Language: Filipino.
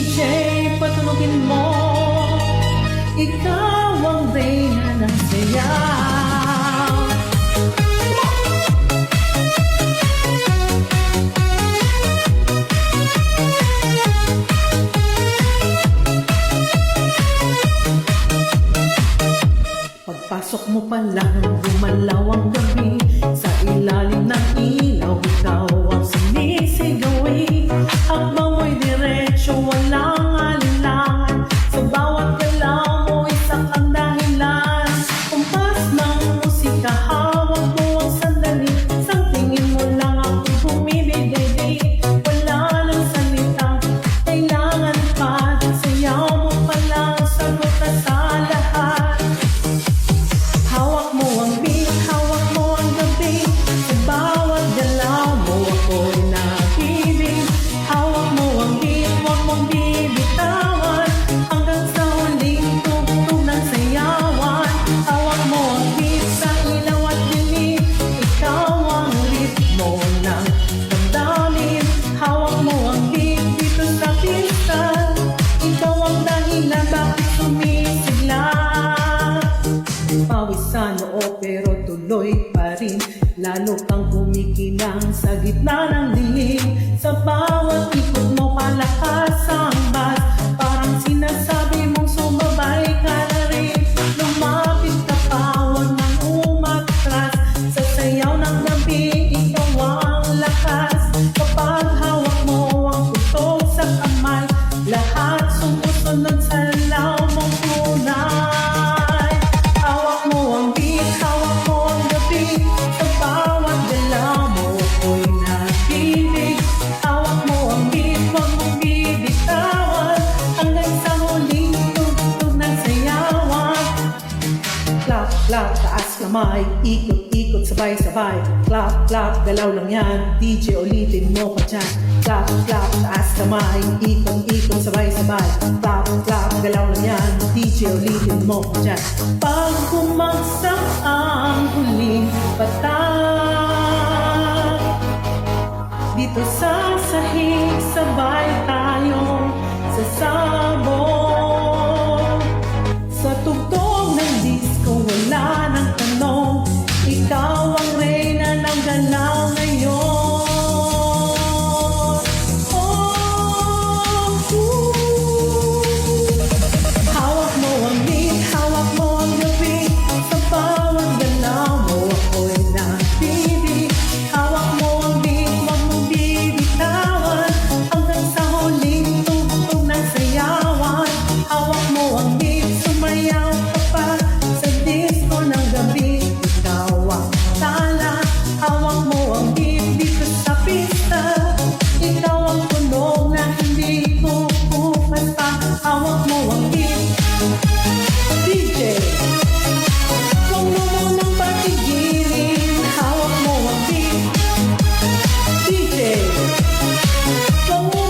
DJ, patunugin mo. Ikaw ang reyna ng sayaw. Pagpasok mo pa lang, gumalaw ang gabi. Sa ilalim ng ilaw, ikaw ang sinisigawi. Akbang mo'y diretsyo, walang alinlangan. Sa bawat galaw mo, isa kang dahilan. Kumpas ng musika, hawak mo ang sandali. Sa tingin mo lang ako'y bumibigay. Wala nang salita, kailangan pa. Sayaw mo pa lang, sagot na sa lahat. Hawak mo ang beat, hawak mo ang gabi. Sa bawat galaw mo ako'y nag-ibig. Hawak mo ang beat, huwag mong bibitawan. Hanggang sa huling tugtog ng sayawan. Hawak mo ang beat sa ilaw at dilim. Ikaw ang ritmo ng damdamin. Hawak mo ang beat dito sa pista. Ikaw ang dahilan bakit sumisigla. Pawis sa noo pero tuloy pa rin. Lalo kang kumikinang sa gitna ng dilim. Sa bawat ikot mo palakas ang bas. Parang sinasabi mong sumabay ka na rin. Lumapit ka pa, huwag nang umatras. Sa sayaw ng gabi, ikaw ang lakas. Kapag hawak mo ang putok sa kamay, lahat sumusunod sa law mong tunay. Hawak mo ang beat, hawak mo ang gabi. Sa bawat galaw mo ako'y nag-ibig. Hawak mo ang beat, huwag mong bibitawan. Hanggang sa huling tugtog ng sayawan. Clap, clap, taas kamay. Ikot-ikot, sabay-sabay. Clap, clap, galaw lang yan. DJ, ulitin mo pa dyan. Clap, clap, taas kamay. Ikot-ikot, sabay-sabay. Clap, clap, galaw lang yan. DJ, ulitin mo pa dyan. Pag bumagsak ang huling patak, dito sa sahig, sabay tayong sasabog. Sa tugtog ng disco, wala nang tanong. Ikaw ang reyna ng galaw ngayon. Hawak mo ang beat, hawak mo ang gabi. Sa bawat galaw mo ako'y nag-ibig. Hawak mo ang beat, huwag mong bibitawan. Hanggang sa huling tugtog ng sayawan. Hawak mo ang beat, sumayaw ka pa. Sa disco ng gabi, ikaw ang tala. Hawak mo ang beat dito sa pista. Ikaw ang tunog na hindi kukumanta. Hawak mo ang beat, DJ, huwag mo munang patigilin. Hawak mo ang beat, DJ, huwag mo